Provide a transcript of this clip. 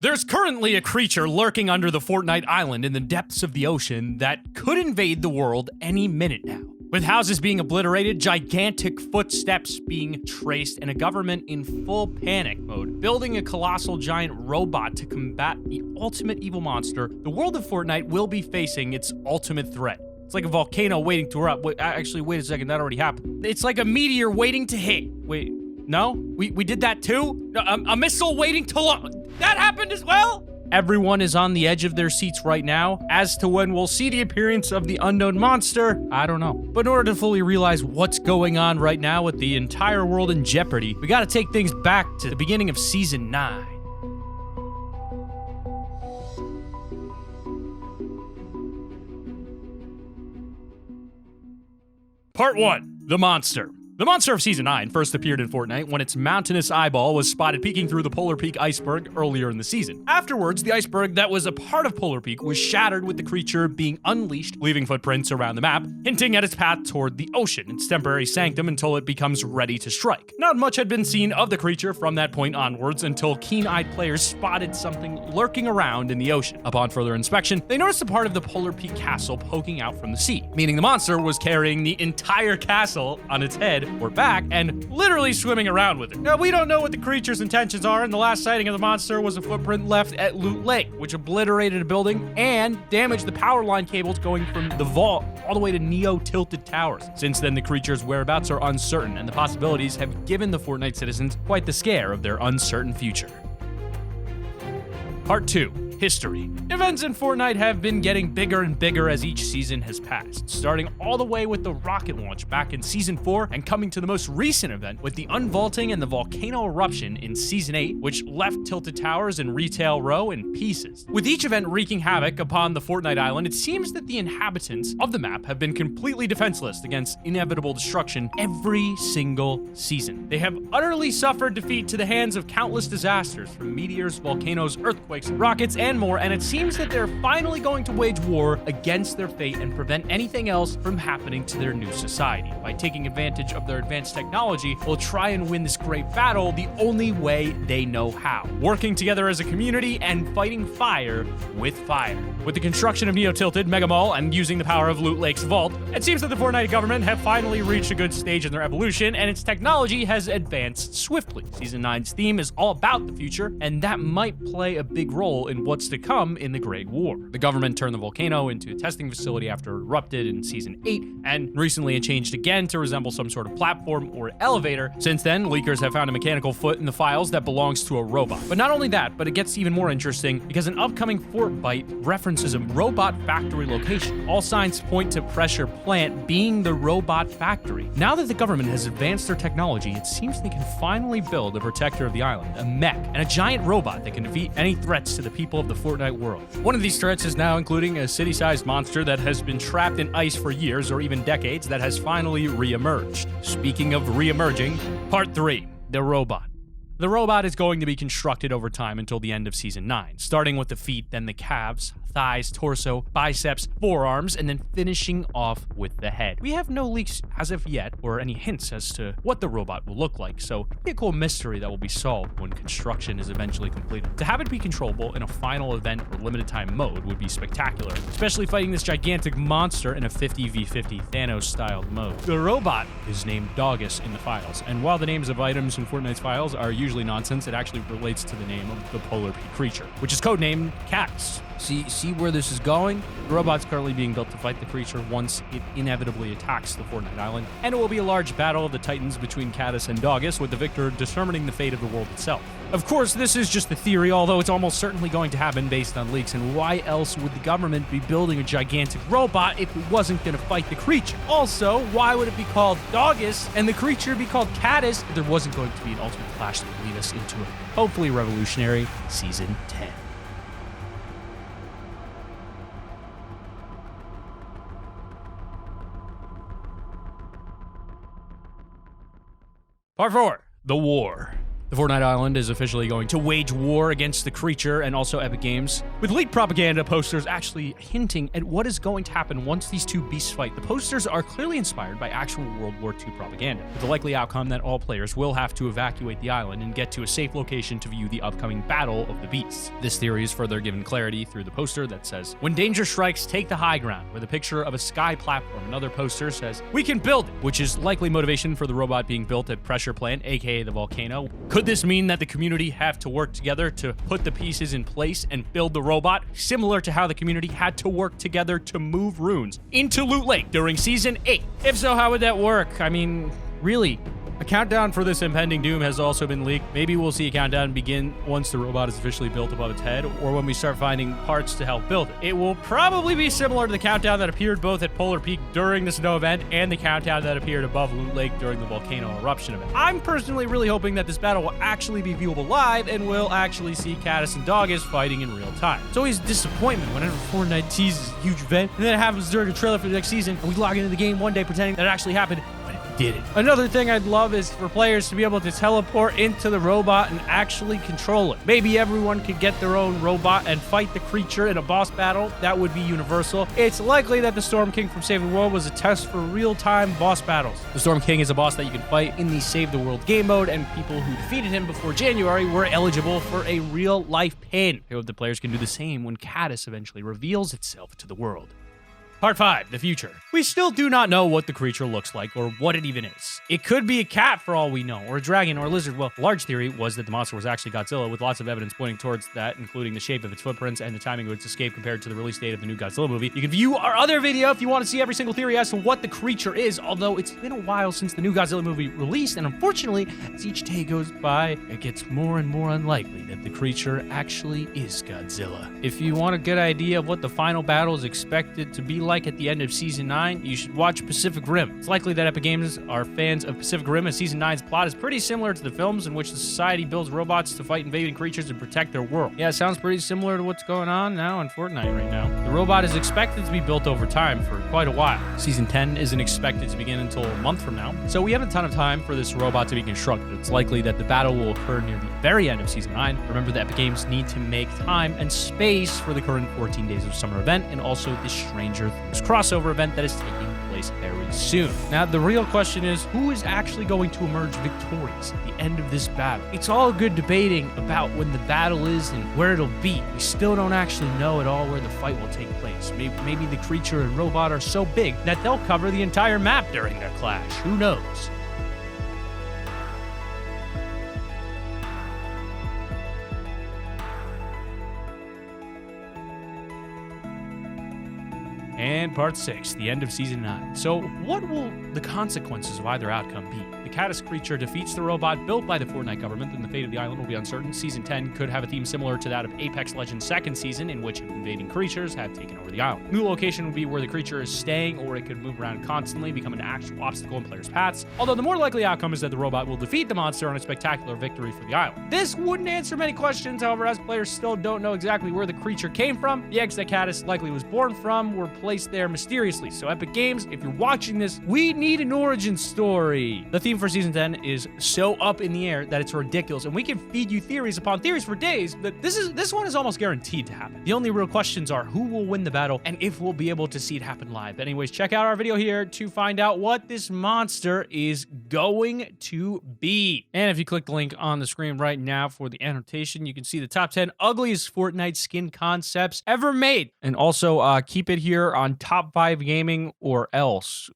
There's currently a creature lurking under the Fortnite island in the depths of the ocean that could invade the world any minute now. With houses being obliterated, gigantic footsteps being traced, and a government in full panic mode, building a colossal giant robot to combat the ultimate evil monster, the world of Fortnite will be facing its ultimate threat. It's like a volcano waiting to erupt. Wait a second, that already happened. It's like a meteor waiting to hit. Wait, no? We did that too? A missile waiting to launch. That happened as well? Everyone is on the edge of their seats right now. As to when we'll see the appearance of the unknown monster, I don't know. But in order to fully realize what's going on right now with the entire world in jeopardy, we gotta take things back to the beginning of Season 9. Part 1. The Monster. The monster of Season 9 first appeared in Fortnite when its mountainous eyeball was spotted peeking through the Polar Peak iceberg earlier in the season. Afterwards, the iceberg that was a part of Polar Peak was shattered with the creature being unleashed, leaving footprints around the map, hinting at its path toward the ocean, its temporary sanctum until it becomes ready to strike. Not much had been seen of the creature from that point onwards until keen-eyed players spotted something lurking around in the ocean. Upon further inspection, they noticed a part of the Polar Peak castle poking out from the sea, meaning the monster was carrying the entire castle on its head or back and literally swimming around with it. Now, we don't know what the creature's intentions are, and the last sighting of the monster was a footprint left at Loot Lake, which obliterated a building and damaged the power line cables going from the vault all the way to Tilted Towers. Since then, the creature's whereabouts are uncertain, and the possibilities have given the Fortnite citizens quite the scare of their uncertain future. Part 2. History. Events in Fortnite have been getting bigger and bigger as each season has passed, starting all the way with the rocket launch back in Season 4 and coming to the most recent event with the unvaulting and the volcano eruption in Season 8, which left Tilted Towers and Retail Row in pieces. With each event wreaking havoc upon the Fortnite island, it seems that the inhabitants of the map have been completely defenseless against inevitable destruction every single season. They have utterly suffered defeat to the hands of countless disasters, from meteors, volcanoes, earthquakes, rockets, and more, and it seems that they're finally going to wage war against their fate and prevent anything else from happening to their new society. By taking advantage of their advanced technology, they'll try and win this great battle the only way they know how, working together as a community and fighting fire with fire. With the construction of Tilted Mega Mall and using the power of Loot Lake's vault, it seems that the Fortnite government have finally reached a good stage in their evolution, and its technology has advanced swiftly. Season 9's theme is all about the future, and that might play a big role in what's to come in the Great War. The government turned the volcano into a testing facility after it erupted in Season 8, and recently it changed again to resemble some sort of platform or elevator. Since then, leakers have found a mechanical foot in the files that belongs to a robot. But not only that, but it gets even more interesting because an upcoming Fort Bite references a robot factory location. All signs point to Pressure Plant being the robot factory. Now that the government has advanced their technology, it seems they can finally build a protector of the island, a mech, and a giant robot that can defeat any threats to the people of the Fortnite world. One of these threats is now including a city-sized monster that has been trapped in ice for years or even decades that has finally re-emerged. Speaking of re-emerging, Part 3, the robot. The robot is going to be constructed over time until the end of Season 9, starting with the feet, then the calves, thighs, torso, biceps, forearms, and then finishing off with the head. We have no leaks as of yet, or any hints as to what the robot will look like, so it'll be a cool mystery that will be solved when construction is eventually completed. To have it be controllable in a final event or limited time mode would be spectacular, especially fighting this gigantic monster in a 50v50 Thanos-styled mode. The robot is named Doggus in the files, and while the names of items in Fortnite's files are usually nonsense, it actually relates to the name of the Polar Peak creature, which is codenamed Caddis. See where this is going? The robot's currently being built to fight the creature once it inevitably attacks the Fortnite island, and it will be a large battle of the titans between Caddis and Doggus, with the victor determining the fate of the world itself. Of course, this is just a theory, although it's almost certainly going to happen based on leaks, and why else would the government be building a gigantic robot if it wasn't going to fight the creature? Also, why would it be called Doggus and the creature be called Caddis if there wasn't going to be an ultimate clash that would lead us into a hopefully revolutionary Season 10? Part 4. The War. The Fortnite island is officially going to wage war against the creature and also Epic Games, with leaked propaganda posters actually hinting at what is going to happen once these two beasts fight. The posters are clearly inspired by actual World War II propaganda, with the likely outcome that all players will have to evacuate the island and get to a safe location to view the upcoming battle of the beasts. This theory is further given clarity through the poster that says, "When danger strikes, take the high ground," with a picture of a sky platform. Another poster says, "We can build it," which is likely motivation for the robot being built at Pressure Plant, aka the volcano. Could this mean that the community have to work together to put the pieces in place and build the robot, similar to how the community had to work together to move runes into Loot Lake during Season 8? If so, how would that work? I mean, really? A countdown for this impending doom has also been leaked. Maybe we'll see a countdown begin once the robot is officially built above its head, or when we start finding parts to help build it. It will probably be similar to the countdown that appeared both at Polar Peak during the snow event and the countdown that appeared above Loot Lake during the volcano eruption event. I'm personally really hoping that this battle will actually be viewable live and we'll actually see Caddis and Doggis fighting in real time. It's always a disappointment whenever Fortnite teases a huge event, and then it happens during a trailer for the next season, and we log into the game one day pretending that it actually happened. Did it. Another thing I'd love is for players to be able to teleport into the robot and actually control it. Maybe everyone could get their own robot and fight the creature in a boss battle. That would be universal. It's likely that the Storm King from Save the World was a test for real-time boss battles. The Storm King is a boss that you can fight in the Save the World game mode, and people who defeated him before January were eligible for a real-life pin. I hope the players can do the same when Caddis eventually reveals itself to the world. Part 5, the future. We still do not know what the creature looks like or what it even is. It could be a cat for all we know, or a dragon, or a lizard. Well, the large theory was that the monster was actually Godzilla, with lots of evidence pointing towards that, including the shape of its footprints and the timing of its escape compared to the release date of the new Godzilla movie. You can view our other video if you want to see every single theory as to what the creature is, although it's been a while since the new Godzilla movie released, and unfortunately, as each day goes by, it gets more and more unlikely that the creature actually is Godzilla. If you want a good idea of what the final battle is expected to be like at the end of Season 9, you should watch Pacific Rim. It's likely that Epic Games are fans of Pacific Rim, as Season 9's plot is pretty similar to the films, in which the society builds robots to fight invading creatures and protect their world. Yeah, it sounds pretty similar to what's going on now in Fortnite right now. The robot is expected to be built over time for quite a while. Season 10 isn't expected to begin until a month from now, so we have a ton of time for this robot to be constructed. It's likely that the battle will occur near the very end of Season 9. Remember that Epic Games need to make time and space for the current 14 Days of Summer event, and also the Stranger Things crossover event that is taking place very soon. Now, the real question is, who is actually going to emerge victorious at the end of this battle? It's all good debating about when the battle is and where it'll be. We still don't actually know at all where the fight will take place. Maybe the creature and robot are so big that they'll cover the entire map during their clash. Who knows? And Part 6, the end of Season 9. So, what will the consequences of either outcome be? The Caddis creature defeats the robot built by the Fortnite government, and the fate of the island will be uncertain. Season 10 could have a theme similar to that of Apex Legends' second season, in which invading creatures have taken over the island. New location would be where the creature is staying, or it could move around constantly, become an actual obstacle in players' paths. Although the more likely outcome is that the robot will defeat the monster on a spectacular victory for the island. This wouldn't answer many questions, however, as players still don't know exactly where the creature came from. The eggs that Caddis likely was born from were placed there mysteriously. So Epic Games, if you're watching this, we need an origin story. The theme for Season 10 is so up in the air that it's ridiculous, and we can feed you theories upon theories for days, but this one is almost guaranteed to happen. The only real questions are who will win the battle and if we'll be able to see it happen live. Anyways, check out our video here to find out what this monster is going to be. And if you click the link on the screen right now for the annotation, you can see the top 10 ugliest Fortnite skin concepts ever made. And also keep it here on Top 5 Gaming or else.